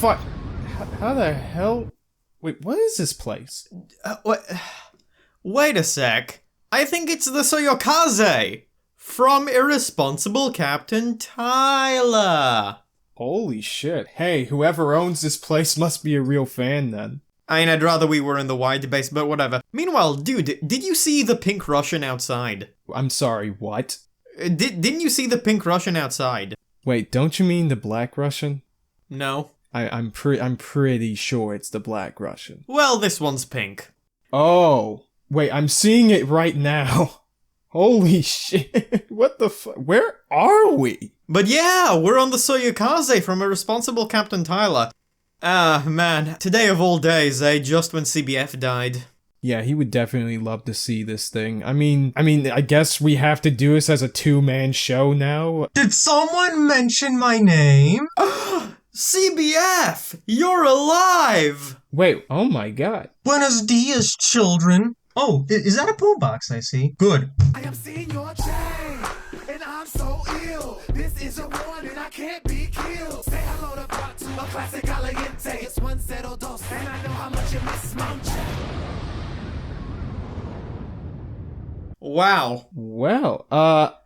fuck? How the hell? Wait, what is this place? Wait a sec. I think it's the Soyokaze from Irresponsible Captain Tyler. Holy shit. Hey, whoever owns this place must be a real fan then. I mean, I'd rather we were in the white base, but whatever. Meanwhile, dude, did you see the pink Russian outside? I'm sorry, what? Didn't you see the pink Russian outside? Wait, don't you mean the Black Russian? No. I'm pretty sure it's the Black Russian. Well, this one's pink. Oh, wait, I'm seeing it right now. Holy shit, what the fuck? Where are we? But yeah, we're on the Soyokaze from Irresponsible Captain Tyler. Ah, man, today of all days, just when CBF died. Yeah, he would definitely love to see this thing. I mean, I guess we have to do this as a two-man show now. Did someone mention my name? CBF! You're alive! Wait, oh my god. Buenos dias, children. Oh, is that a boombox I see? Good. I am seeing your chain, and I'm so ill. This is a warning, I can't be killed. Say hello to part two, a classic caliente. It's one settled dose, and I know how much you miss Munch. Wow. Well,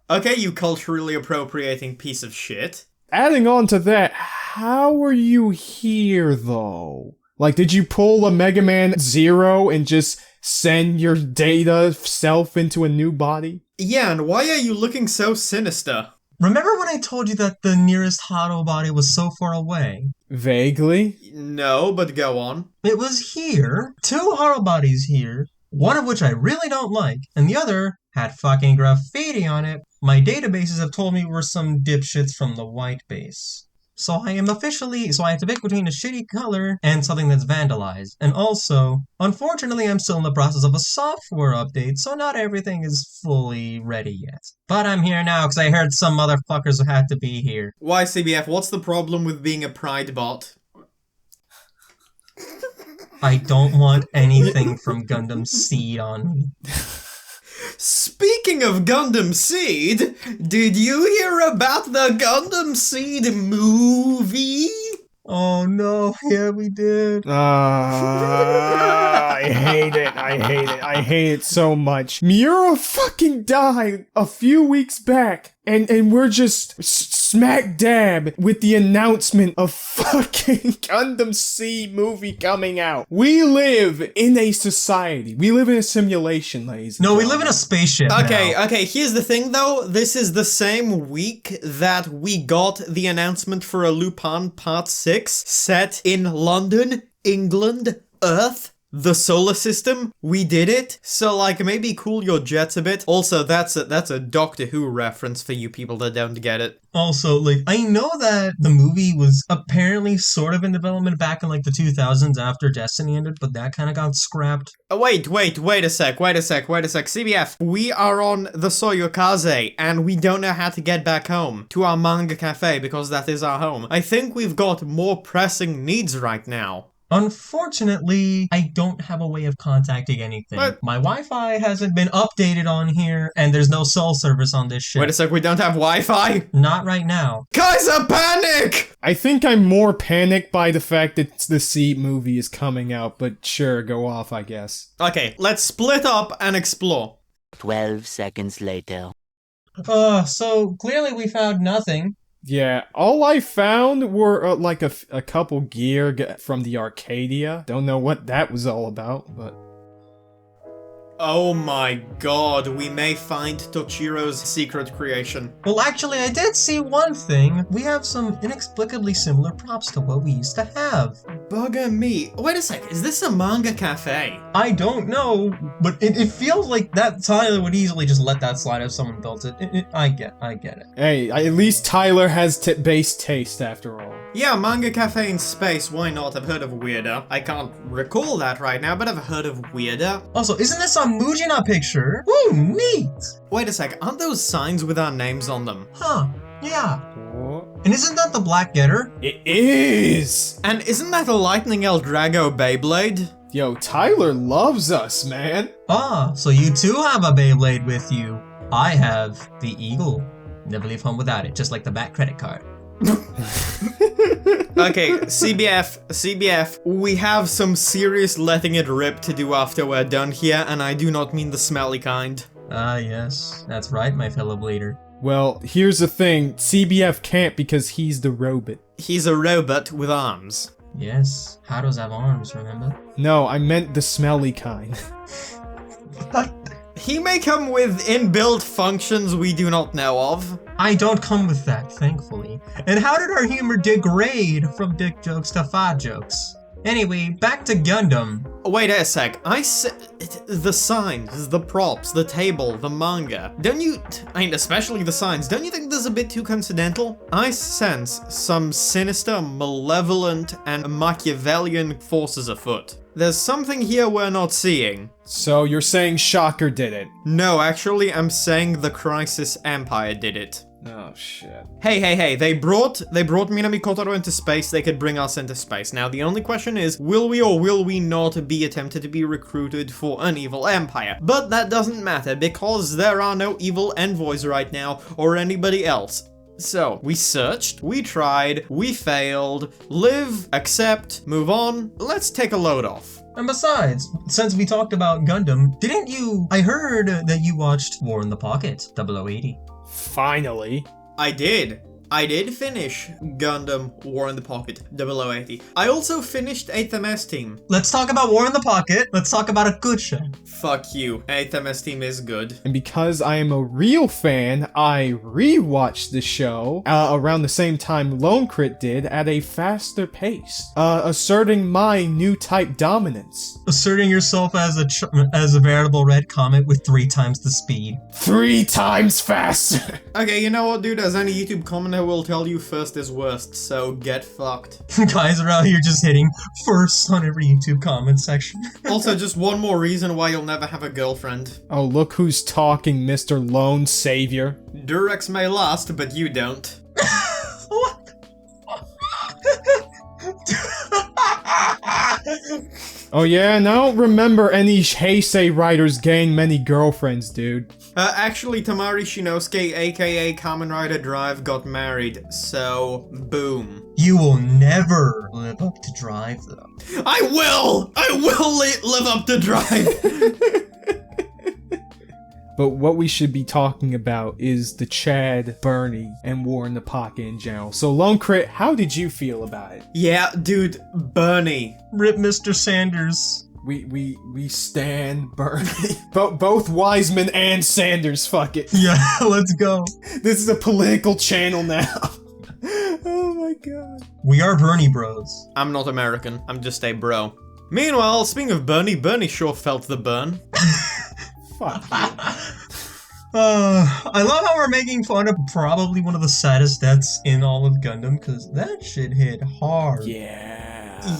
Okay, you culturally appropriating piece of shit. adding on to that, how are you here though? Like, did you pull a Mega Man Zero and just send your data self into a new body? Yeah, and why are you looking so sinister? Remember when I told you that the nearest Hado body was so far away? Vaguely. No, but go on. It was here. 2 Hado bodies here. One of which I really don't like, and the other had fucking graffiti on it. My databases have told me we're some dipshits from the white base. So I have to pick between a shitty color and something that's vandalized. And also, unfortunately, I'm still in the process of a software update, so not everything is fully ready yet. But I'm here now because I heard some motherfuckers had to be here. Why, CBF, what's the problem with being a pride bot? I don't want anything from Gundam SEED on me. Speaking of Gundam SEED, did you hear about the Gundam SEED movie? Oh no, yeah we did. I hate it. I hate it so much. Miura fucking died a few weeks back, and we're just smack dab with the announcement of fucking Gundam SEED movie coming out. We live in a society. We live in a simulation, ladies. No, we live in a spaceship Okay, now. okay, here's the thing though. This is the same week that we got the announcement for a Lupin Part 6 set in London, England, Earth, the solar system. We did it. So like maybe cool your jets a bit. Also, that's a Doctor Who reference for you people that don't get it. Also, like, I know that the movie was apparently sort of in development back in like the 2000s after Destiny ended, but that kind of got scrapped. Wait a sec. CBF, we are on the Soyokaze, and we don't know how to get back home to our manga cafe because that is our home. I think we've got more pressing needs right now. Unfortunately, I don't have a way of contacting anything. What? My Wi-Fi hasn't been updated on here, and there's no cell service on this ship. Wait a sec, we don't have Wi-Fi? Not right now. Kaiser, panic! I think I'm more panicked by the fact that the SEED movie is coming out, but sure, go off, I guess. Okay, let's split up and explore. 12 seconds later. So clearly we found nothing. Yeah, all I found were like a couple gear from the Arcadia. Don't know what that was all about, but... Oh my god, we may find Tochiro's secret creation. Well, actually, I did see one thing. We have some inexplicably similar props to what we used to have. Bugger me. Wait a sec, is this a manga cafe? I don't know, but it feels like that Tyler would easily just let that slide if someone built it. I get it. Hey, at least Tyler has base taste after all. Yeah, manga cafe in space, why not? I've heard of Weirder. I can't recall that right now, but I've heard of Weirder. Also, isn't this a Mujina picture? Ooh, neat! Wait a sec, aren't those signs with our names on them? Huh, yeah. What? And isn't that the Black Getter? It is! And isn't that a Lightning El Drago Beyblade? Yo, Tyler loves us, man. Ah, so you too have a Beyblade with you. I have the Eagle. Never leave home without it, just like the back credit card. Okay, CBF, we have some serious letting it rip to do after we're done here, and I do not mean the smelly kind. Ah, yes. That's right, my fellow blader. Well, here's the thing. CBF can't because he's the robot. He's a robot with arms. Yes, Hados have arms, remember? No, I meant the smelly kind. He may come with inbuilt functions we do not know of. I don't come with that, thankfully. And how did our humor degrade from dick jokes to fart jokes? Anyway, back to Gundam. Wait a sec, I said the signs, the props, the table, the manga. Don't you, I mean, especially the signs, don't you think this is a bit too coincidental? I sense some sinister, malevolent, and Machiavellian forces afoot. There's something here we're not seeing. So you're saying Shocker did it? No, actually, I'm saying the Crisis Empire did it. Oh shit. Hey, they brought Minami Kotaro into space, they could bring us into space. Now, the only question is, will we or will we not be attempted to be recruited for an evil empire? But that doesn't matter, because there are no evil envoys right now, or anybody else. So, we searched, we tried, we failed, live, accept, move on, let's take a load off. And besides, since we talked about Gundam, didn't you... I heard that you watched War in the Pocket, 0080. Finally. I did finish Gundam War in the Pocket 0080. I also finished 8th MS Team. Let's talk about War in the Pocket. Let's talk about a good show. Fuck you, 8th MS Team is good. And because I am a real fan, I rewatched the show around the same time Lonecrit did at a faster pace, asserting my new type dominance. Asserting yourself as a veritable red comet with 3 times the speed. 3 times faster! Okay, you know what, dude? As any YouTube commenter will tell you, first is worst, so get fucked. Kaiser out here just hitting first on every YouTube comment section. Also, just one more reason why you'll never have a girlfriend. Oh, look who's talking, Mr. Lone Savior. Durex may last, but you don't. What? Oh yeah, and I don't remember any Heisei writers getting many girlfriends, dude. Actually, Tamari Shinosuke, aka Kamen Rider Drive, got married, so boom. You will never live up to Drive, though. I will live up to Drive! But what we should be talking about is the Chad, Bernie, and War in the Pocket in general. So Lonecrit, how did you feel about it? Yeah, dude, Bernie. Rip Mr. Sanders. We stand Bernie. Both Wiseman and Sanders, fuck it. Yeah, let's go. This is a political channel now. Oh my god. We are Bernie bros. I'm not American, I'm just a bro. Meanwhile, speaking of Bernie, Bernie sure felt the burn. Fuck you. I love how we're making fun of probably one of the saddest deaths in all of Gundam, because that shit hit hard. Yeah.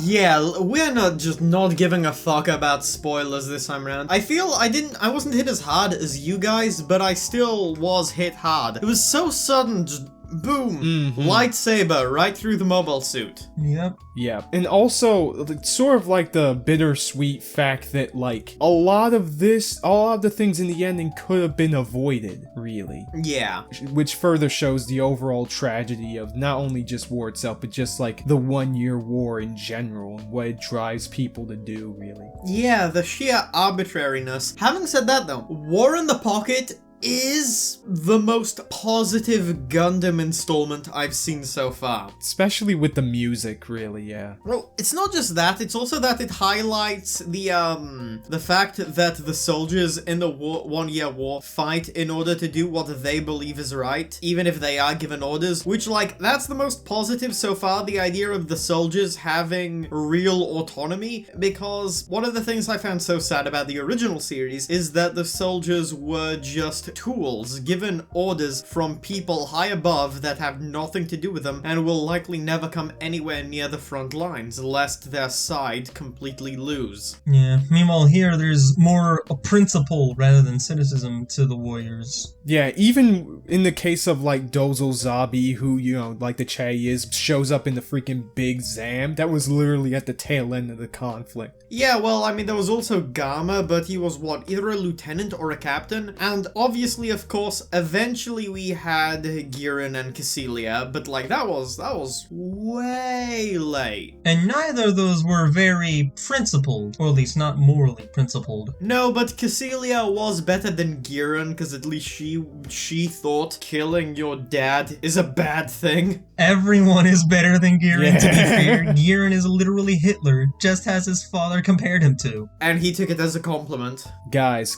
Yeah, we're not giving a fuck about spoilers this time around. I feel I wasn't hit as hard as you guys, but I still was hit hard. It was so sudden, just boom, lightsaber right through the mobile suit. Yep. Yeah, and also, sort of like the bittersweet fact that, like, a lot of the things in the ending could have been avoided, really. Yeah. Which further shows the overall tragedy of not only just war itself, but just, like, the 1-year war in general, and what it drives people to do, really. Yeah, the sheer arbitrariness. Having said that, though, War in the Pocket is the most positive Gundam installment I've seen so far. Especially with the music, really, yeah. Well, it's not just that, it's also that it highlights the fact that the soldiers in the 1-year war fight in order to do what they believe is right, even if they are given orders, which, like, that's the most positive so far, the idea of the soldiers having real autonomy, because one of the things I found so sad about the original series is that the soldiers were just tools given orders from people high above that have nothing to do with them and will likely never come anywhere near the front lines lest their side completely lose. Yeah, meanwhile here there's more a principle rather than cynicism to the warriors. Yeah, even in the case of, like, Dozo Zabi, who, you know, like the Che is, shows up in the freaking Big Zam, that was literally at the tail end of the conflict. Yeah, well, I mean, there was also Gamma, but he was, what, either a lieutenant or a captain, and obviously obviously, of course, eventually we had Giran and Cassilia, but like that was way late. And neither of those were very principled, or at least not morally principled. No, but Cassilia was better than Giran, because at least she thought killing your dad is a bad thing. Everyone is better than Giran, to be fair. Giran is literally Hitler, just as his father compared him to. And he took it as a compliment. Guys,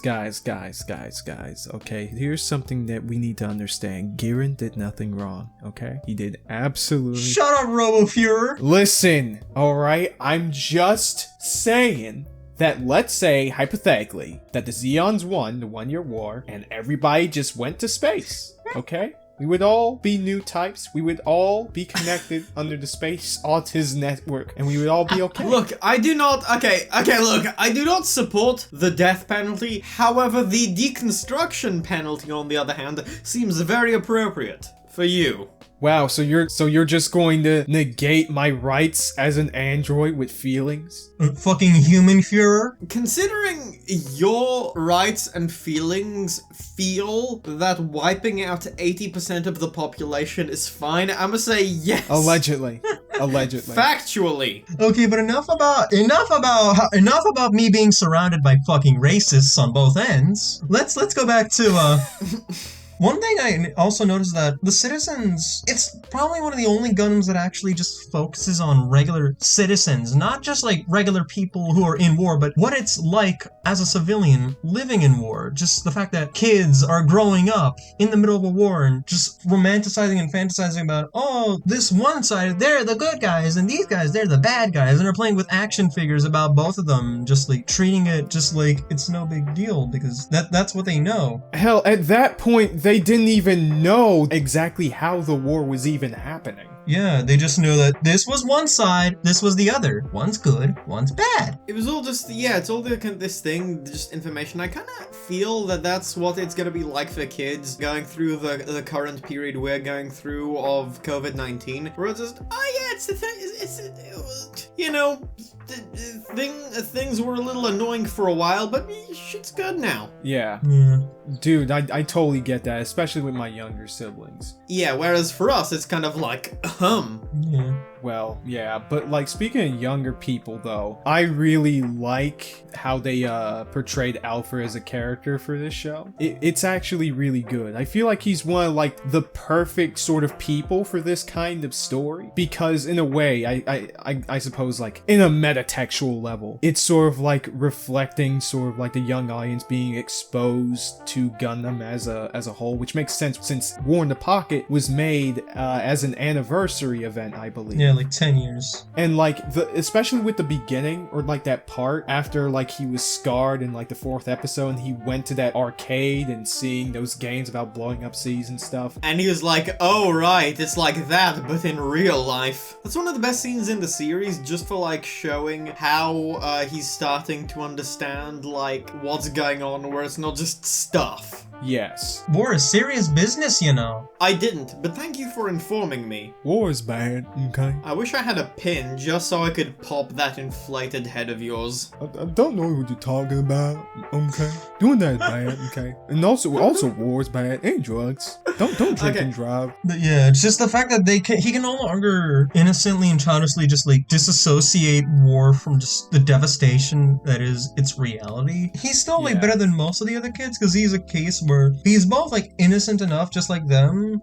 okay? Here's something that we need to understand. Giran did nothing wrong, okay? He did absolutely... Shut up, Robo-Fuhrer! Listen, alright? I'm just saying that, let's say, hypothetically, that the Zeons won the 1-year war and everybody just went to space, okay? We would all be Newtypes. We would all be connected under the Space Autism Network, and we would all be okay. Look, I do not support the death penalty. However, the deconstruction penalty, on the other hand, seems very appropriate for you. Wow, so you're just going to negate my rights as an android with feelings? Fucking human Führer? Considering your rights and feelings feel that wiping out 80% of the population is fine, I'ma say yes. Allegedly. Factually. Okay, but enough about me being surrounded by fucking racists on both ends. Let's go back to one thing I also noticed that the citizens, it's probably one of the only Gundams that actually just focuses on regular citizens, not just like regular people who are in war, but what it's like as a civilian living in war. Just the fact that kids are growing up in the middle of a war and just romanticizing and fantasizing about, oh, this one side, they're the good guys, and these guys, they're the bad guys, and they're playing with action figures about both of them, just like treating it just like it's no big deal, because that's what they know. Hell, at that point, they didn't even know exactly how the war was even happening. Yeah, they just knew that this was one side, this was the other. One's good, one's bad. It was all just, it's all this thing, just information. I kind of feel that that's what it's going to be like for kids going through the current period we're going through of COVID-19. Where it's just, things were a little annoying for a while, but shit's good now. Yeah. Dude, I totally get that, especially with my younger siblings. Yeah, whereas for us, it's kind of like, Yeah. Well, yeah, but like speaking of younger people though, I really like how they portrayed Alpha as a character for this show. It's actually really good. I feel like he's one of like the perfect sort of people for this kind of story, because in a way, I suppose like in a metatextual level, it's sort of like reflecting sort of like the young audience being exposed to Gundam as a whole, which makes sense since War in the Pocket was made as an anniversary event, I believe. Yeah, like 10 years. And like especially with the beginning, or like that part after like he was scarred in like the 4th episode and he went to that arcade and seeing those games about blowing up seas and stuff. And he was like, oh right, it's like that, but in real life. That's one of the best scenes in the series, just for like showing how he's starting to understand like what's going on, where it's not just stuff. Yes. War is serious business, you know. I didn't, but thank you for informing me. War is bad, okay? I wish I had a pin just so I could pop that inflated head of yours. I don't know what you're talking about, okay? Doing that is bad, okay? And also war is bad, and drugs. Don't drink and drive. But yeah, it's just the fact that he can no longer innocently and childishly just like disassociate war from just the devastation that is its reality. He's still like better than most of the other kids, because he's a case where he's both like innocent enough just like them,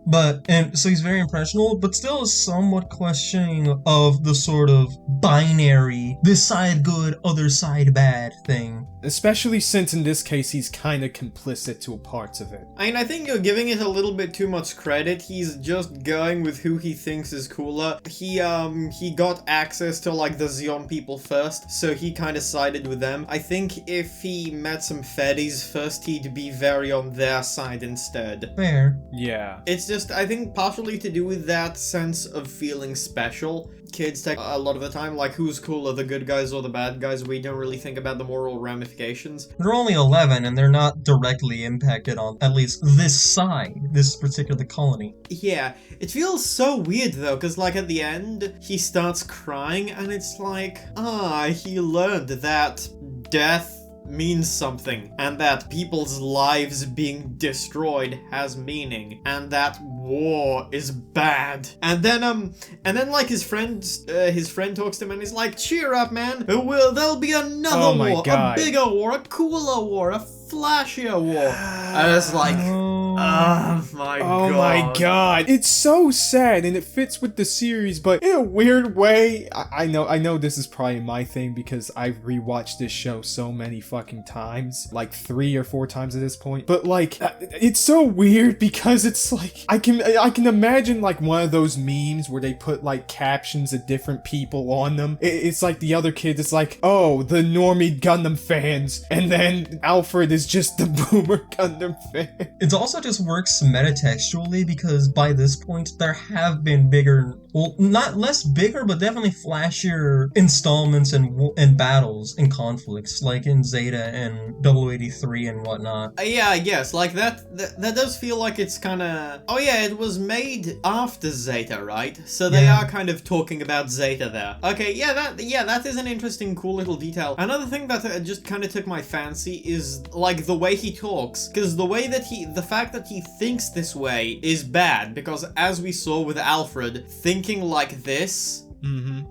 and so he's very impressionable, but still is somewhat questioning of the sort of binary, this side good, other side bad thing. Especially since in this case he's kind of complicit to parts of it. I mean, I think you're giving it a little bit too much credit. He's just going with who he thinks is cooler. He got access to like the Zeon people first, so he kind of sided with them. I think if he met some Feddies first, he'd be very on their side instead. Fair. Yeah. It's just, I think, partially to do with that sense of feeling special. Kids take a lot of the time, like, who's cooler, the good guys or the bad guys? We don't really think about the moral ramifications. They're only 11 and they're not directly impacted on at least this side, this particular colony. Yeah, it feels so weird though, because like at the end, he starts crying and it's like, he learned that death means something, and that people's lives being destroyed has meaning, and that war is bad. And then like his friend talks to him and he's like, cheer up, man. There'll be another war, a bigger war, a cooler war, a flashier war. And it's like, oh my god. It's so sad, and it fits with the series, but in a weird way. I know this is probably my thing because I've rewatched this show so many fucking times, like 3 or 4 times at this point. But like, it's so weird because it's like I can imagine like one of those memes where they put like captions of different people on them. It's like the other kid is like, oh, the normie Gundam fans, and then Alfred is just the boomer Gundam fan. It also just works metatextually because by this point there have been bigger, well, not less bigger, but definitely flashier installments and battles and conflicts, like in Zeta and 083 and whatnot. Yeah, I guess like that does feel like it's kind of. Oh yeah, it was made after Zeta, right? So they are kind of talking about Zeta there. Okay, yeah, that is an interesting, cool little detail. Another thing that just kind of took my fancy is like the way he talks, because the fact that he thinks this way is bad, because as we saw with Alfred, thinking like this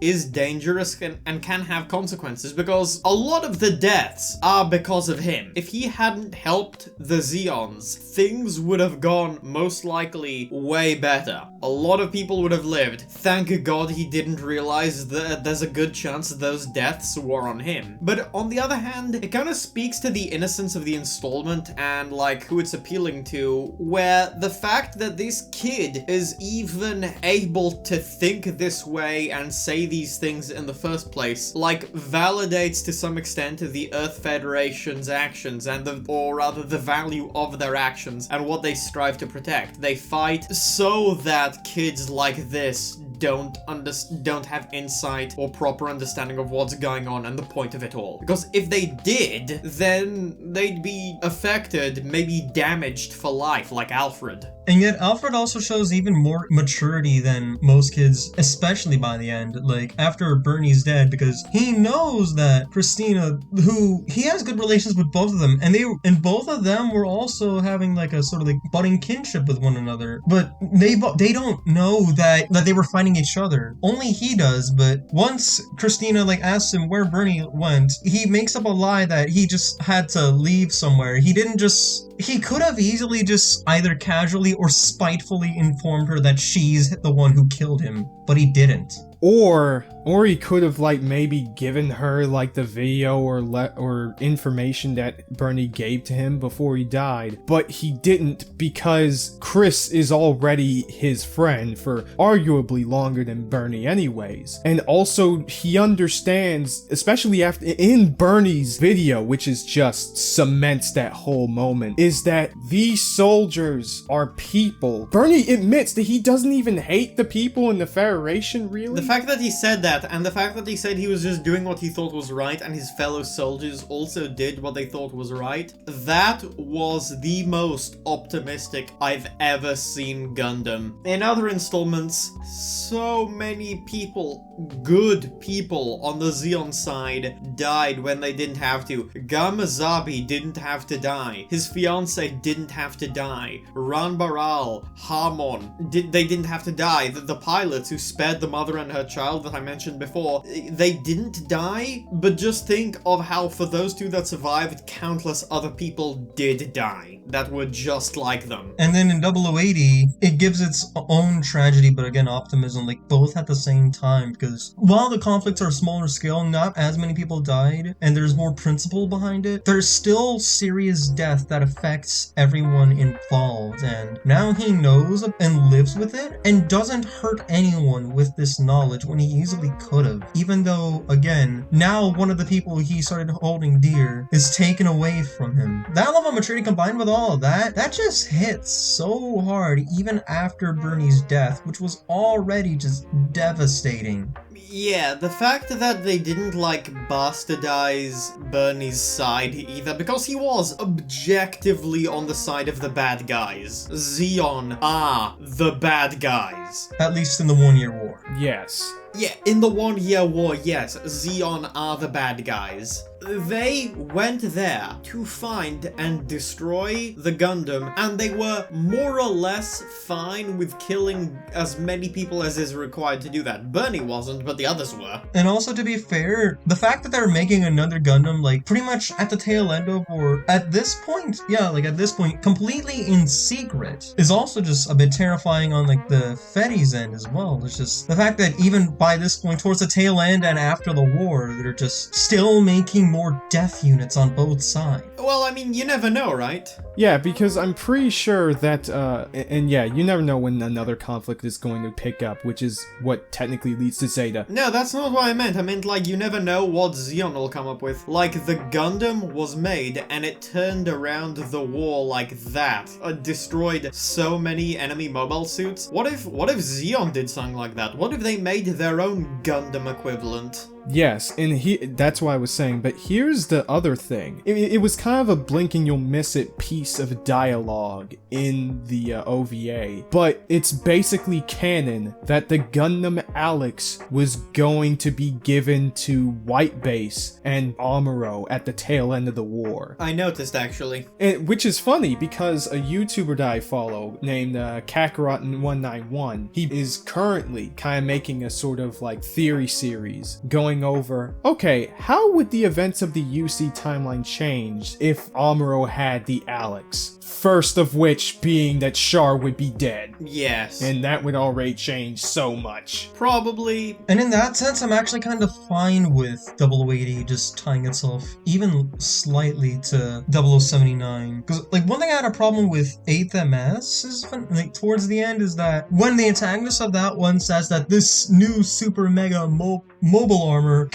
is dangerous and can have consequences, because a lot of the deaths are because of him. If he hadn't helped the Zeons, things would have gone most likely way better. A lot of people would have lived. Thank God he didn't realize that there's a good chance those deaths were on him. But on the other hand, it kind of speaks to the innocence of the installment and like who it's appealing to, where the fact that this kid is even able to think this way and say these things in the first place, like, validates to some extent the Earth Federation's actions and the value of their actions and what they strive to protect. They fight so that kids like this don't have insight or proper understanding of what's going on and the point of it all. Because if they did, then they'd be affected, maybe damaged for life, like Alfred. And yet Alfred also shows even more maturity than most kids, especially by the end, like after Bernie's dead, because he knows that Christina, who he has good relations with both of them, and both of them were also having like a sort of like budding kinship with one another, but they don't know that they were fighting each other. Only he does. But once Christina like asks him where Bernie went, he makes up a lie that he just had to leave somewhere. He could have easily just either casually or spitefully informed her that she's the one who killed him, but he didn't. Or he could have like maybe given her like the video or information that Bernie gave to him before he died, but he didn't because Chris is already his friend for arguably longer than Bernie anyways. And also he understands, especially after in Bernie's video, which is just cements that whole moment, is that these soldiers are people. Bernie admits that he doesn't even hate the people in the Federation, really. The fact that he said that, and the fact that he said he was just doing what he thought was right, and his fellow soldiers also did what they thought was right, that was the most optimistic I've ever seen Gundam. In other installments, so many people, good people on the Zeon side, died when they didn't have to. Gamazabi didn't have to die. His fiancé didn't have to die. Ran Baral, Harmon, they didn't have to die. The pilots who spared the mother and her child that I mentioned before, they didn't die, but just think of how for those two that survived, countless other people did die that were just like them. And then in 0080, it gives its own tragedy, but again, optimism, like both at the same time, because while the conflicts are smaller scale, not as many people died, and there's more principle behind it, there's still serious death that affects everyone involved, and now he knows and lives with it, and doesn't hurt anyone with this knowledge when he easily could have. Even though, again, now one of the people he started holding dear is taken away from him. That level of maturity combined with all of that just hits so hard even after Bernie's death, which was already just devastating. Yeah, the fact that they didn't, like, bastardize Bernie's side either, because he was objectively on the side of the bad guys. Zeon are the bad guys. At least in the 1 Year War. Yes. Yeah, in the 1 Year War, yes, Zeon are the bad guys. they went there to find and destroy the Gundam, and they were more or less fine with killing as many people as is required to do that. Bernie wasn't, but the others were. And also, to be fair, the fact that they're making another Gundam, like, pretty much at the tail end of, or at this point, completely in secret, is also just a bit terrifying on, like, the Fetty's end as well. It's just the fact that even by this point, towards the tail end and after the war, they're just still making more death units on both sides. Well, I mean, you never know, right? Yeah, because I'm pretty sure that, and yeah, you never know when another conflict is going to pick up, which is what technically leads to Zeta. No, that's not what I meant. I meant, like, you never know what Zeon will come up with. Like, the Gundam was made, and it turned around the war like that. Destroyed so many enemy mobile suits. What if Zeon did something like that? What if they made their own Gundam equivalent? Yes, and that's why I was saying, but here's the other thing. It was kind of a blink and you'll miss it piece of dialogue in the OVA, but it's basically canon that the Gundam Alex was going to be given to White Base and Amuro at the tail end of the war. I noticed, actually. Which is funny, because a YouTuber that I follow named Kakarot191, he is currently kind of making a sort of like theory series going over, okay, how would the events of the UC timeline change if Amuro had the Alex? First of which being that Char would be dead. Yes. And that would already change so much. Probably. And in that sense, I'm actually kind of fine with 0080 just tying itself even slightly to 0079. Because, like, one thing I had a problem with 8th MS is, like, towards the end is that when the antagonist of that one says that this new super mega mobile armor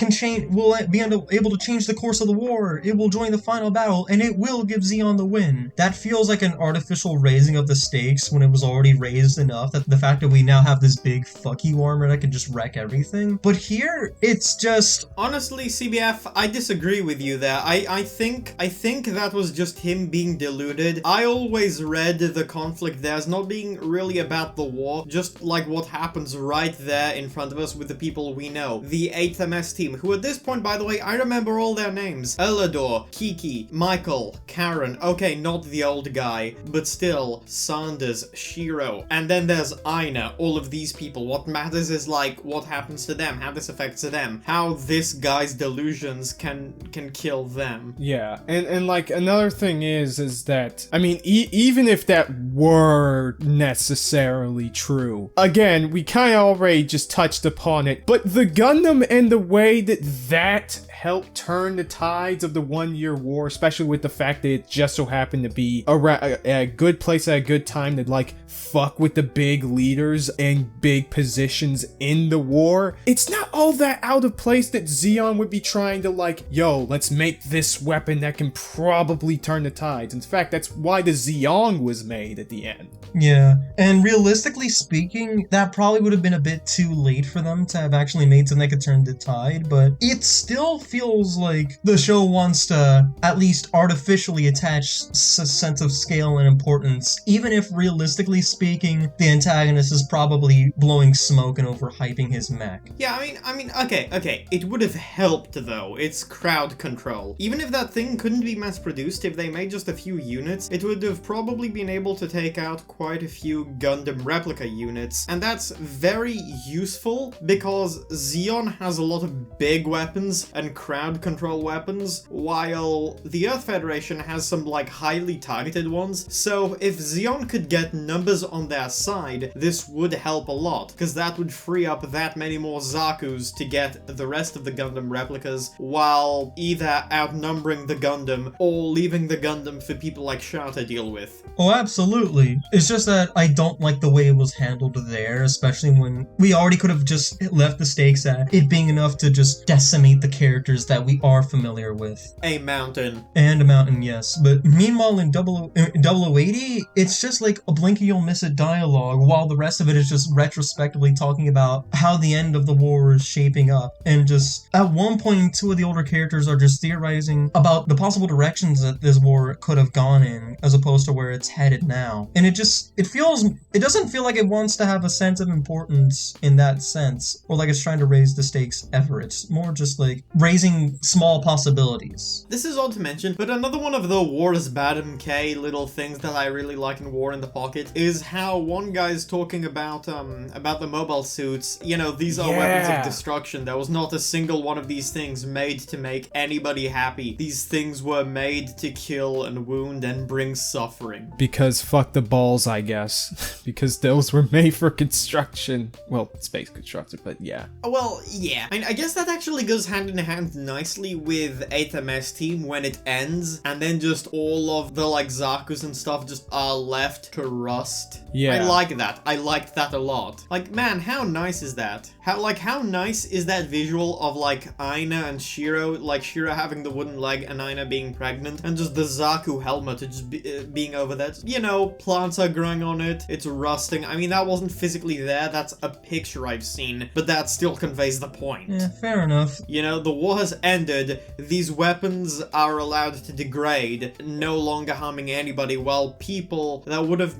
will be able to change the course of the war, it will join the final battle, and it will give Zeon the win. That feels like an artificial raising of the stakes when it was already raised enough, that the fact that we now have this big fuck you armor that can just wreck everything. But here, it's just... Honestly, CBF, I disagree with you there. I think that was just him being deluded. I always read the conflict there as not being really about the war, just like what happens right there in front of us with the people we know. The 8th MS team, who at this point, by the way, I remember all their names. Elador, Kiki, Michael, Karen, okay, not the old guy, but still, Sanders, Shiro, and then there's Aina, all of these people. What matters is, like, what happens to them, how this affects them, how this guy's delusions can kill them. Yeah, and like, another thing is that, I mean, even if that were necessarily true, again, we kind of already just touched upon it, but the Gundam and the way that helped turn the tides of the 1 year war, especially with the fact that it just so happened to be a good place at a good time to, like, fuck with the big leaders and big positions in the war. It's not all that out of place that Zeon would be trying to, like, yo, let's make this weapon that can probably turn the tides. In fact, that's why the Zeong was made at the end. Yeah, and realistically speaking, that probably would have been a bit too late for them to have actually made something that could turn the tide, but it still feels like the show wants to at least artificially attach a sense of scale and importance, even if realistically speaking, the antagonist is probably blowing smoke and overhyping his mech. Yeah, I mean, okay, it would have helped though. It's crowd control. Even if that thing couldn't be mass-produced, if they made just a few units, it would have probably been able to take out quite a few Gundam replica units, and that's very useful because Zeon has a lot of big weapons and crowd control weapons, while the Earth Federation has some, like, highly targeted ones. So if Zeon could get numbers on their side, this would help a lot, because that would free up that many more Zakus to get the rest of the Gundam replicas, while either outnumbering the Gundam or leaving the Gundam for people like Shah to deal with. Oh, absolutely. It's just that I don't like the way it was handled there, especially when we already could have just left the stakes at it being enough to just decimate the characters that we are familiar with. A mountain. And a mountain, yes. But meanwhile in 0080, it's just like a blink and you'll miss it dialogue, while the rest of it is just retrospectively talking about how the end of the war is shaping up. And just at one point, two of the older characters are just theorizing about the possible directions that this war could have gone in, as opposed to where it's headed now. And it doesn't feel like it wants to have a sense of importance in that sense, or like it's trying to raise the stakes ever. It's more just like raising small possibilities. This is odd to mention, but another one of the War is Bad MK little things that I really like in War in the Pocket is how one guy's talking about the mobile suits. You know, these are weapons of destruction. There was not a single one of these things made to make anybody happy. These things were made to kill and wound and bring suffering. Because fuck the balls, I guess. Because those were made for construction. Well, space construction, but yeah. Well, yeah. I mean, I guess that actually goes hand in hand nicely with 8th MS Team when it ends, and then just all of the, like, Zakus and stuff just are left to rust. Yeah. I like that. I liked that a lot. Like, man, how nice is that? How nice is that visual of, like, Aina and Shiro, like, Shiro having the wooden leg and Aina being pregnant, and just the Zaku helmet just being over that. You know, plants are growing on it, it's rusting. I mean, that wasn't physically there, that's a picture I've seen, but that still conveys the point. Yeah, fair enough. You know, the war has ended, these weapons are allowed to degrade, no longer harming anybody, while people that would have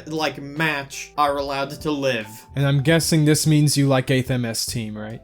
like match are allowed to live. And I'm guessing this means you like 8th MS Team, right?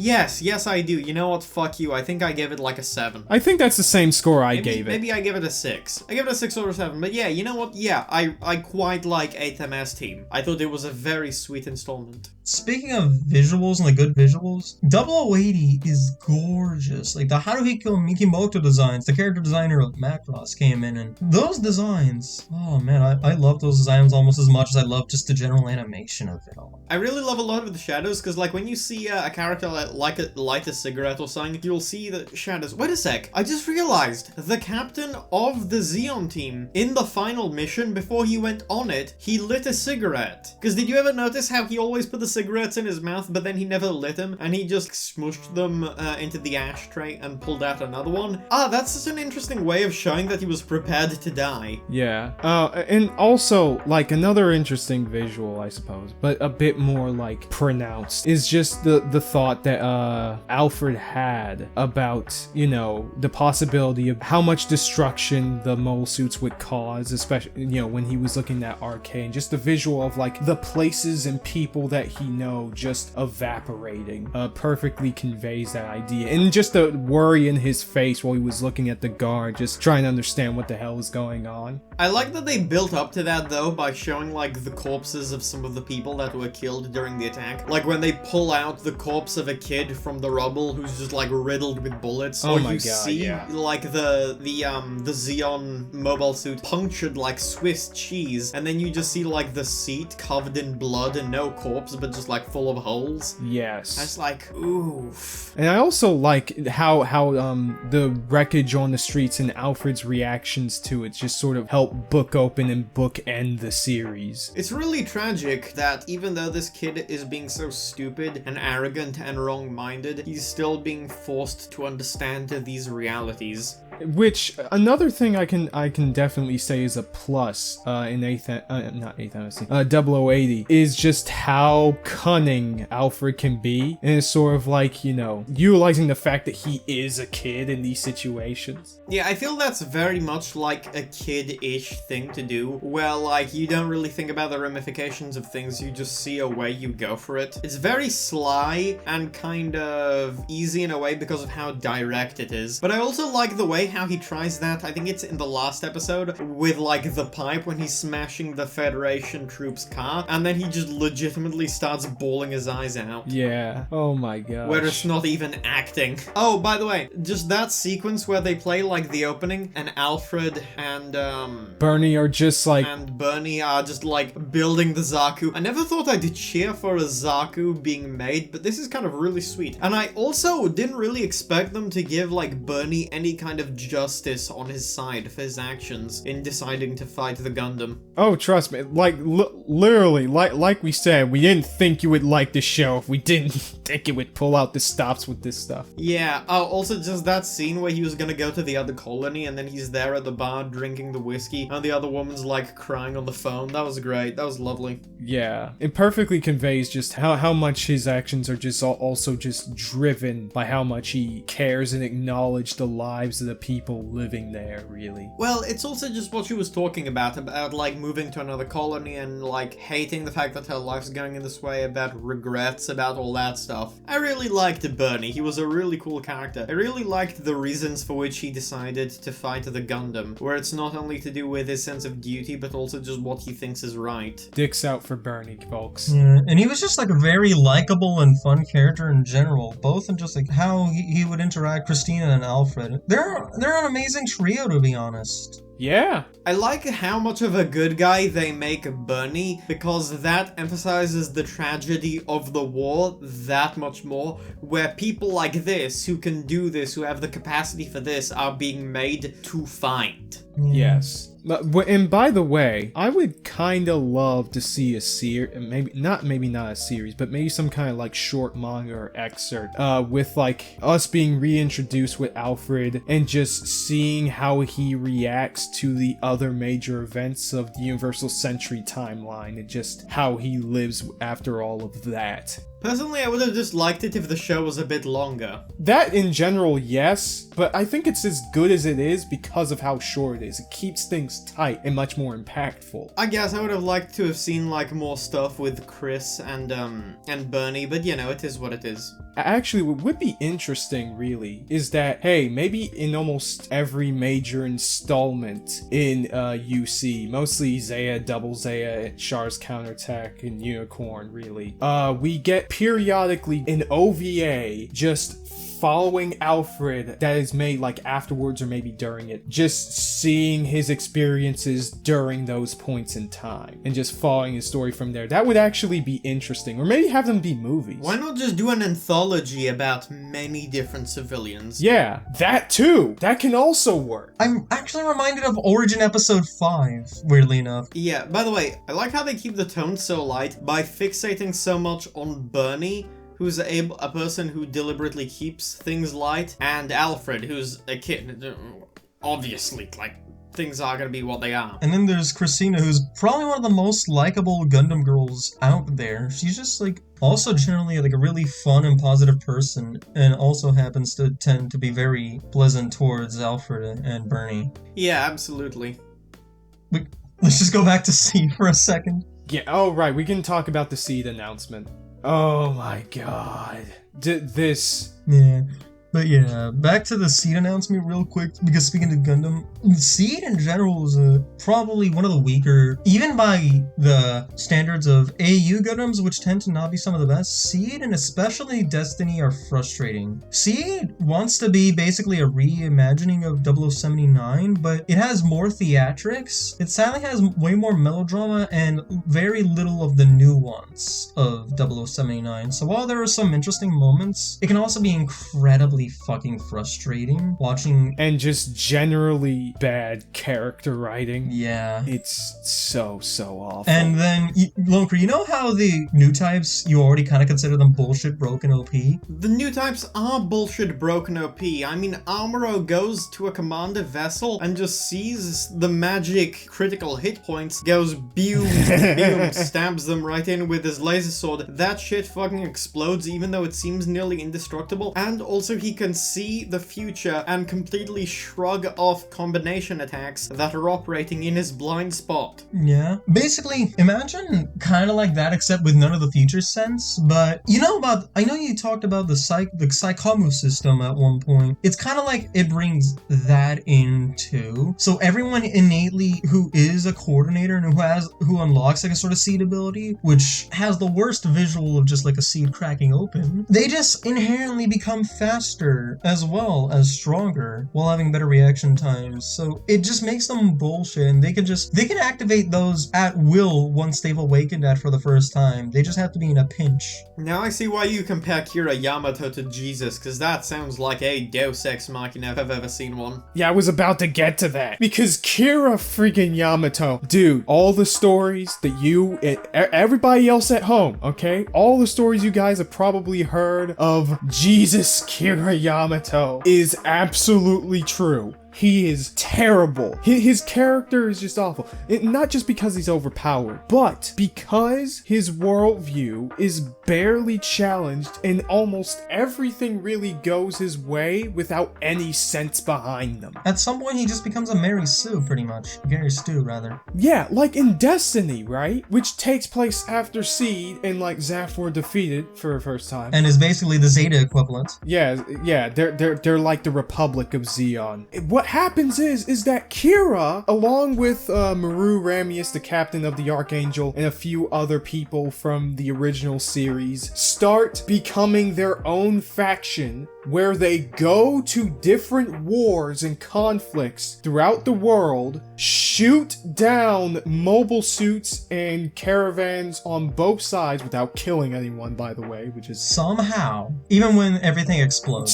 Yes, I do. You know what? Fuck you. I think I gave it like a 7. I think that's the same score I gave it. Maybe I give it a 6. I give it a 6 or a 7. But yeah, you know what? Yeah, I quite like 8th MS Team. I thought it was a very sweet installment. Speaking of visuals and like good visuals, 0080 is gorgeous. Like the Haruhiko Mikimoto designs, the character designer of Macross came in, and those designs, oh man, I love those designs almost as much as I love just the general animation of it all. I really love a lot of the shadows, because like when you see a character light a cigarette or something, you'll see the shadows. Wait a sec, I just realized the captain of the Xeon team in the final mission, before he went on it, he lit a cigarette. Because did you ever notice how he always put the cigarettes in his mouth, but then he never lit them, and he just smushed them into the ashtray and pulled out another one? That's such an interesting way of showing that he was prepared to die. Yeah. And also, like, another interesting visual, I suppose, but a bit more, like, pronounced, is just the thought that Alfred had about, you know, the possibility of how much destruction the mole suits would cause, especially, you know, when he was looking at Arcane. Just the visual of, like, the places and people that he know just evaporating perfectly conveys that idea. And just the worry in his face while he was looking at the guard, just trying to understand what the hell is going on. I like that they built up to that though by showing like the corpses of some of the people that were killed during the attack. Like when they pull out the corpse of a kid from the rubble who's just like riddled with bullets. Oh or my you God, see yeah. like the Xeon mobile suit punctured like Swiss cheese, and then you just see like the seat covered in blood and no corpse but just like full of holes. Yes. That's like, oof. And I also like how the wreckage on the streets and Alfred's reactions to it just sort of help book open and bookend the series. It's really tragic that even though this kid is being so stupid and arrogant and wrong-minded, he's still being forced to understand these realities. Which, another thing I can definitely say is a plus in 0080 is just how cunning Alfred can be, and it's sort of like, you know, utilizing the fact that he is a kid in these situations. Yeah, I feel that's very much like a kid-ish thing to do, where like you don't really think about the ramifications of things, you just see a way, you go for it. It's very sly and kind of easy in a way because of how direct it is, but I also like the way how he tries that. I think it's in the last episode with like the pipe when he's smashing the Federation troops' car, and then he just legitimately starts bawling his eyes out. Yeah. Oh my god. Where it's not even acting. Oh, by the way, just that sequence where they play like the opening and Alfred and Bernie are just like... and Bernie are just like building the Zaku. I never thought I'd cheer for a Zaku being made, but this is kind of really sweet. And I also didn't really expect them to give like Bernie any kind of justice on his side for his actions in deciding to fight the Gundam. Oh, trust me, like, literally, like we said, we didn't think you would like the show if we didn't think it would pull out the stops with this stuff. Yeah, also just that scene where he was gonna go to the other colony and then he's there at the bar drinking the whiskey and the other woman's like crying on the phone. That was great. That was lovely. Yeah, it perfectly conveys just how much his actions are just also just driven by how much he cares and acknowledges the lives of the people living there, really. Well, it's also just what she was talking about like moving to another colony and like hating the fact that her life's going in this way, about regrets, about all that stuff. I really liked Bernie. He was a really cool character. I really liked the reasons for which he decided to fight the Gundam, where it's not only to do with his sense of duty, but also just what he thinks is right. Dicks out for Bernie, folks. Yeah, and he was just like a very likable and fun character in general, both in just like how he would interact with Christina and Alfred. They're an amazing trio, to be honest. Yeah. I like how much of a good guy they make Bernie, because that emphasizes the tragedy of the war that much more, where people like this, who can do this, who have the capacity for this, are being made to fight. Yes. And by the way, I would kind of love to see a series, maybe not a series, but maybe some kind of like short manga or excerpt with like us being reintroduced with Alfred and just seeing how he reacts to the other major events of the Universal Century timeline and just how he lives after all of that. Personally, I would have just liked it if the show was a bit longer. That in general, yes, but I think it's as good as it is because of how short it is. It keeps things tight and much more impactful. I guess I would have liked to have seen like more stuff with Chris and Bernie, but you know, it is what it is. Actually, what would be interesting, really, is that, hey, maybe in almost every major installment in UC, mostly Zaya, Double Zaya, Char's Counterattack, and Unicorn, really, we get periodically an OVA just following Alfred that is made like afterwards or maybe during it, just seeing his experiences during those points in time and just following his story from there. That would actually be interesting, or maybe have them be movies. Why not just do an anthology about many different civilians? Yeah, that too. That can also work. I'm actually reminded of Origin Episode 5, weirdly enough. Yeah, by the way, I like how they keep the tone so light by fixating so much on Bernie, who's a person who deliberately keeps things light, and Alfred, who's a kid. Obviously, like, things are gonna be what they are. And then there's Christina, who's probably one of the most likable Gundam girls out there. She's just like also generally like a really fun and positive person, and also happens to tend to be very pleasant towards Alfred and Bernie. Yeah, absolutely. Let's just go back to SEED for a second. Yeah, oh right, we can talk about the SEED announcement. Oh my god. This... Yeah. But yeah, back to the SEED announcement real quick, because speaking of Gundam, SEED in general is probably one of the weaker, even by the standards of AU Gundams, which tend to not be some of the best. SEED and especially Destiny are frustrating. SEED wants to be basically a reimagining of 0079, but it has more theatrics. It sadly has way more melodrama and very little of the nuance of 0079. So while there are some interesting moments, it can also be incredibly fucking frustrating watching, and just generally bad character writing. Yeah, it's so awful. And then Lonecrit, you know how the Newtypes, you already kind of consider them bullshit broken OP? The Newtypes are bullshit broken OP. I mean, Amuro goes to a commander vessel and just sees the magic critical hit points, goes boom, boom, stabs them right in with his laser sword. That shit fucking explodes even though it seems nearly indestructible, and also he can see the future and completely shrug off combination attacks that are operating in his blind spot. Yeah. Basically, imagine kind of like that, except with none of the future sense. But I know you talked about the Psychomu system at one point. It's kind of like it brings that in too. So everyone innately who is a coordinator and who unlocks like a sort of SEED ability, which has the worst visual of just like a SEED cracking open, they just inherently become faster as well as stronger while having better reaction times. So it just makes them bullshit, and they can activate those at will once they've awakened that for the first time. They just have to be in a pinch. Now I see why you compare Kira Yamato to Jesus, because that sounds like a Deus Ex Machina if I've ever seen one. Yeah, I was about to get to that. Because Kira freaking Yamato, dude, all the stories that you and everybody else at home, okay? All the stories you guys have probably heard of Jesus Kira Yamato is absolutely true. he is terrible. His character is just awful. Not just because he's overpowered, but because his worldview is barely challenged and almost everything really goes his way without any sense behind them. At some point, he just becomes a Mary Sue, pretty much. Gary Stu, rather. Yeah, like in Destiny, right? Which takes place after Seed and like Zaf were defeated for the first time. And is basically the Zeta equivalent. Yeah, they're like the Republic of Xeon. What happens is that Kira, along with Maru Ramius, the captain of the Archangel, and a few other people from the original series, start becoming their own faction where they go to different wars and conflicts throughout the world, shoot down mobile suits and caravans on both sides without killing anyone, by the way, which is Somehow, even when everything explodes.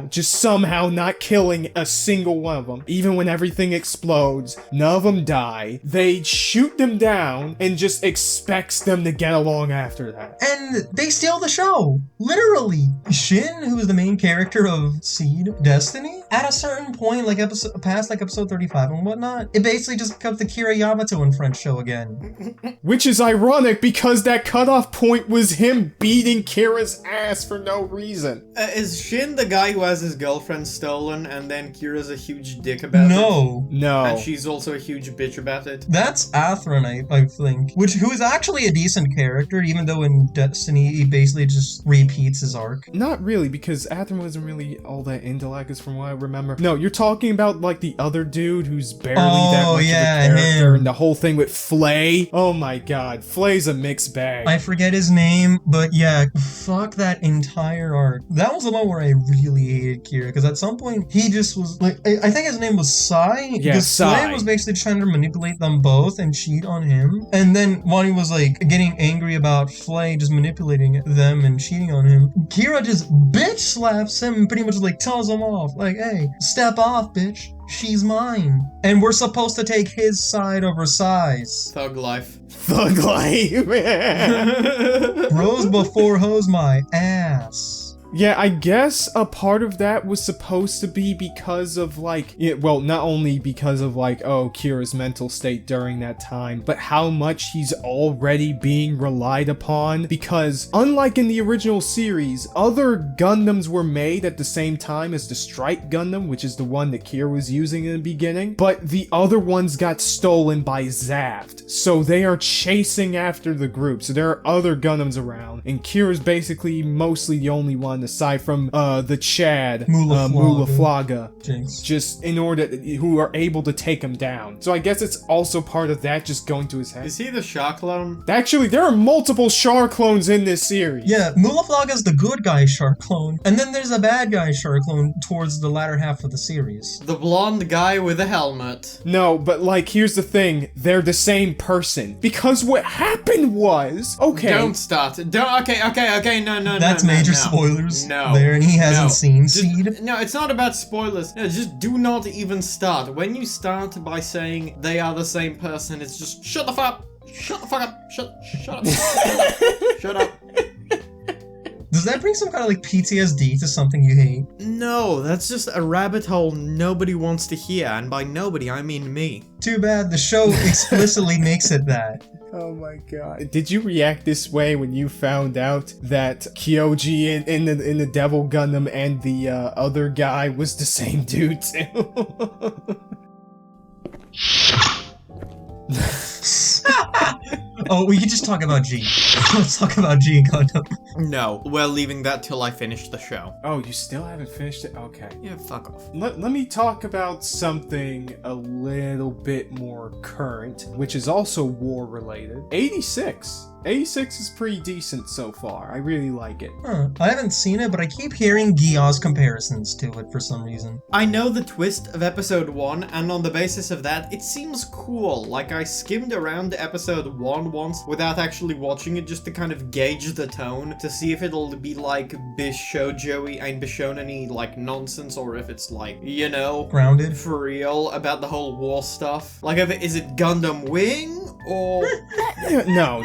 just somehow not killing a single one of them. Even when everything explodes, none of them die. They shoot them down and just expects them to get along after that. And they steal the show. Literally. Shin, who is the main character of Seed Destiny, at a certain point, like past episode 35 and whatnot, it basically just becomes the Kira Yamato and Friends show again. Which is ironic because that cutoff point was him beating Kira's ass for no reason. Is Shin the guy who has his girlfriend stolen and then Kira's a huge dick about it? No. And she's also a huge bitch about it? That's Athronite, I think. Who is actually a decent character, even though in Destiny he basically just repeats his arc. Not really, because Athram wasn't really all that into Lacus from what I remember. No, you're talking about like the other dude who's barely that much of a character, and the whole thing with Flay. Oh my god, Flay's a mixed bag. I forget his name, but yeah, fuck that entire arc. That was the one where I really hated Kira, because at some point he just was like, I think his name was Sai. Yeah, because Sai. Flay was basically trying to manipulate them both and cheat on him. And then when he was like getting angry about Flay just manipulating them and cheating on him, Kira just bitch slaps him and pretty much like tells him off. Like, hey, step off, bitch. She's mine. And we're supposed to take his side over Sai's. Thug life. Thug life. Bros before hoes my ass. Yeah, I guess a part of that was supposed to be because of like, well, not only because of like, oh, Kira's mental state during that time, but how much he's already being relied upon, because unlike in the original series, other Gundams were made at the same time as the Strike Gundam, which is the one that Kira was using in the beginning, but the other ones got stolen by Zaft, so they are chasing after the group, so there are other Gundams around, and Kira's basically mostly the only one aside from the Chad, Mulaflaga, just in order who are able to take him down. So I guess it's also part of that just going to his head. Is he the Shaw clone? Actually, there are multiple Char clones in this series. Yeah, Mulaflaga's the good guy Char clone, and then there's a bad guy Char clone towards the latter half of the series. The blonde guy with a helmet. No, but like, here's the thing. They're the same person. Because what happened was... Okay. Don't start. Okay, no. That's major spoilers. No. There, and he hasn't seen Seed. No, it's not about spoilers. No, just do not even start. When you start by saying they are the same person, it's just shut the fuck up. Shut the fuck up. Shut up. Shut up. Does that bring some kind of like PTSD to something you hate? No, that's just a rabbit hole nobody wants to hear, and by nobody I mean me. Too bad the show explicitly makes it that. Oh my god. Did you react this way when you found out that Kyoji in the Devil Gundam and the other guy was the same dude too? Oh, we can just talk about G. Let's talk about G Gundam. No, we're leaving that till I finish the show. Oh, you still haven't finished it? Okay. Yeah, fuck off. Let me talk about something a little bit more current, which is also war related. 86. 86 is pretty decent so far. I really like it. Huh. I haven't seen it, but I keep hearing Gya's comparisons to it for some reason. I know the twist of episode 1, and on the basis of that, it seems cool. Like, I skimmed around episode 1 once without actually watching it, just to kind of gauge the tone, to see if it'll be like Bishoujo-y and Bishonen-y, like, nonsense, or if it's like, you know, grounded for real about the whole war stuff. Like, is it Gundam Wing, or... No.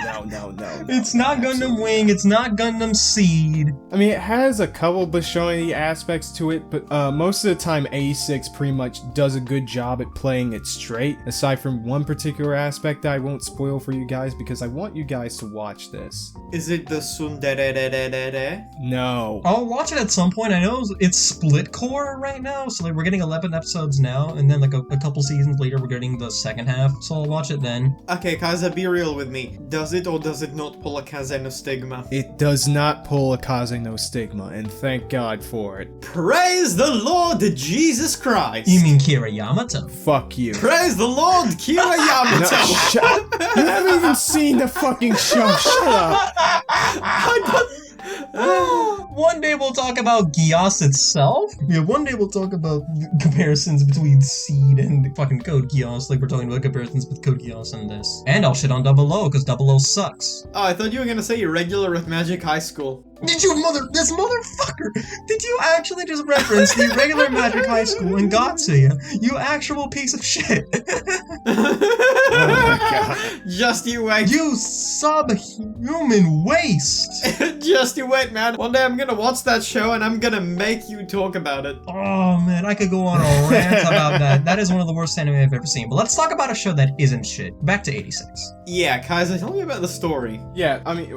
It's not Gundam Wing, it's not Gundam Seed. I mean, it has a couple Bishonen aspects to it, but most of the time A6 pretty much does a good job at playing it straight, aside from one particular aspect that I won't spoil for you guys because I want you guys to watch this. Is it the tsundere? No. I'll watch it at some point. I know it's split core right now, so like we're getting 11 episodes now, and then like a couple seasons later we're getting the second half, so I'll watch it then. Okay, Kaiser, be real with me. Does it or does it not pull a Kaze no stigma? It does not pull a Kaze no stigma, and thank God for it. Praise the Lord Jesus Christ! You mean Kira Yamato? Fuck you. Praise the Lord Kira Yamato! No, shut. You haven't even seen the fucking show. Shut up. One day we'll talk about Geass itself. Yeah, one day we'll talk about comparisons between Seed and fucking Code Geass, like we're talking about comparisons with Code Geass and this. And I'll shit on Double O, because Double O sucks. Oh, I thought you were gonna say irregular with Magic High School. This motherfucker! Did you actually just reference the regular Magic High School in Gatsuya? You actual piece of shit! Oh my God. Just you wait. You subhuman waste! Just you wait, man. One day I'm gonna watch that show and I'm gonna make you talk about it. Oh man, I could go on a rant about that. That is one of the worst anime I've ever seen. But let's talk about a show that isn't shit. Back to 86. Yeah, Kaiser, tell me about the story. Yeah, I mean,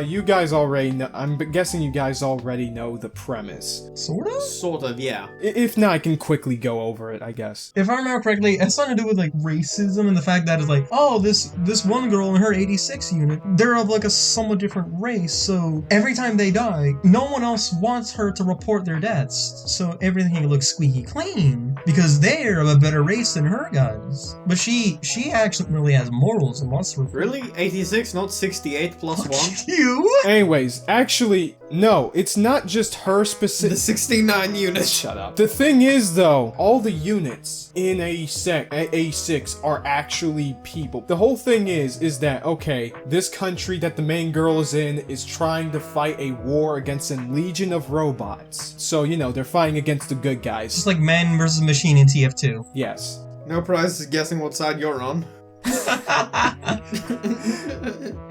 you guys already know. I'm guessing you guys already know the premise. Sorta? Sort of, yeah. If not, I can quickly go over it, I guess. If I remember correctly, it has something to do with like racism and the fact that it's like, oh, this one girl in her 86 unit, they're of like a somewhat different race, so every time they die, no one else wants her to report their deaths, so everything looks squeaky clean because they're of a better race than her guys. But she actually really has morals and wants to report. Really? 86, not 68 plus 1? You? Anyways, actually, no, it's not just her specific. The 69 units. Shut up. The thing is, though, all the units in A6 are actually people. The whole thing is that, okay, this country that the main girl is in is trying to fight a war against a legion of robots. So, you know, they're fighting against the good guys. Just like man versus machine in TF2. Yes. No prize guessing what side you're on.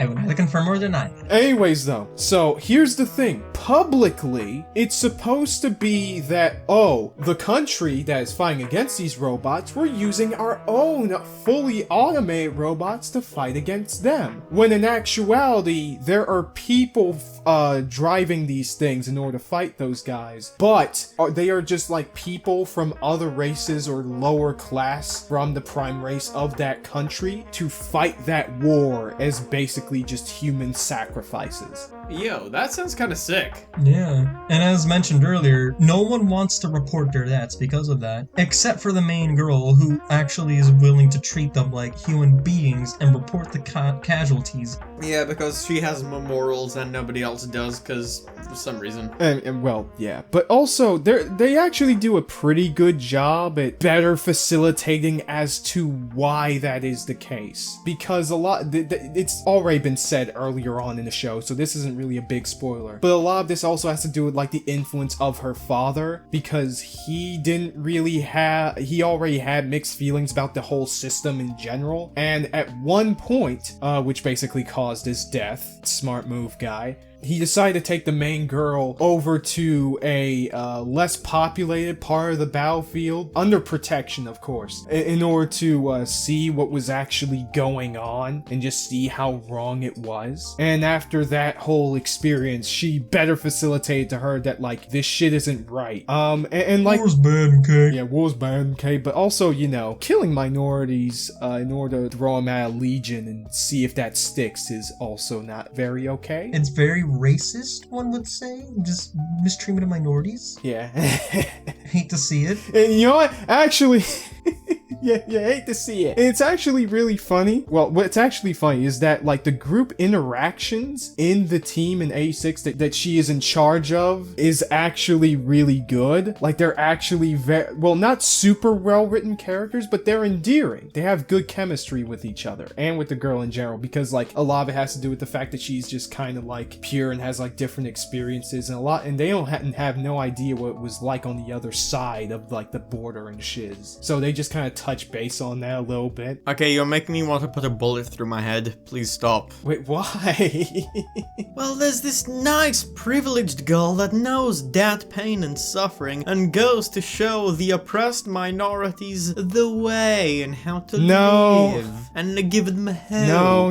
I would neither confirm or deny. Anyways, though, so here's the thing. Publicly, it's supposed to be that, oh, the country that is fighting against these robots, we're using our own fully automated robots to fight against them. When in actuality, there are people driving these things in order to fight those guys, but they are just like people from other races or lower class from the prime race of that country to fight that war as basically just human sacrifices. Yo, that sounds kind of sick. Yeah. And as mentioned earlier, no one wants to report their deaths because of that, except for the main girl who actually is willing to treat them like human beings and report the casualties. Yeah, because she has morals and nobody else does, because for some reason. And well, yeah. But also, they actually do a pretty good job at better facilitating as to why that is the case. Because a lot, it's already been said earlier on in the show, so this isn't really a big spoiler. But a lot of this also has to do with like the influence of her father, because he already had mixed feelings about the whole system in general. And at one point, which basically caused his death, smart move guy, he decided to take the main girl over to a less populated part of the battlefield, under protection, of course, in order to see what was actually going on and just see how wrong it was. And after that whole experience, she better facilitated to her that, like, this shit isn't right. And like... War's bad, okay? Yeah, war's bad, okay? But also, you know, killing minorities in order to throw them out of Legion and see if that sticks is also not very okay. It's very racist, one would say. Just mistreatment of minorities. Yeah. Hate to see it. And you know what? Actually... Yeah, you hate to see it. And it's actually really funny. Well, what's actually funny is that, like, the group interactions in the team in A6 that she is in charge of is actually really good. Like, they're actually very, well, not super well-written characters, but they're endearing. They have good chemistry with each other and with the girl in general, because, like, a lot of it has to do with the fact that she's just kind of, like, pure and has, like, different experiences and they don't have no idea what it was like on the other side of, like, the border and shiz. So they just kind of touch base on that a little bit. Okay, you're making me want to put a bullet through my head. Please stop. Wait, why? Well, there's this nice privileged girl that knows that pain and suffering and goes to show the oppressed minorities the way and how to live and give them hope. No.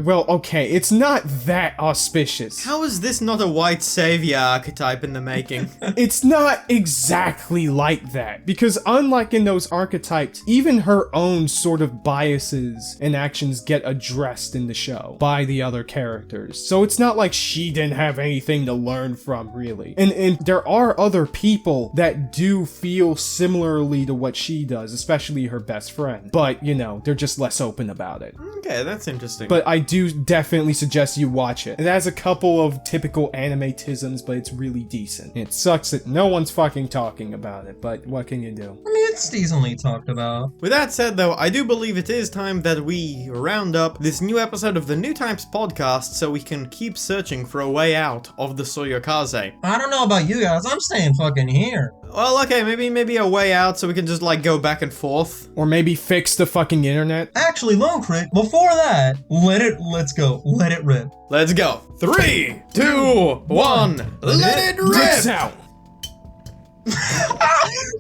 Well, okay, it's not that auspicious. How is this not a white savior archetype in the making? It's not exactly like that, because unlike in those archetypes, even her own sort of biases and actions get addressed in the show by the other characters. So it's not like she didn't have anything to learn from, really. And there are other people that do feel similarly to what she does, especially her best friend. But, you know, they're just less open about it. Okay, that's interesting. But I do definitely suggest you watch it. It has a couple of typical anime-tisms, but it's really decent. It sucks that no one's fucking talking about it, but what can you do? I mean, it's decently talked about. With that said, though, I do believe it is time that we round up this new episode of the Newtypes podcast so we can keep searching for a way out of the Soyokaze. I don't know about you guys, I'm staying fucking here. Well, okay, maybe a way out so we can just, like, go back and forth. Or maybe fix the fucking internet? Actually, Lonecrit, before that, let's go. Let it rip. Let's go. 3, 2, 1, let it Dicks rip! out!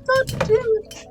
Don't do it.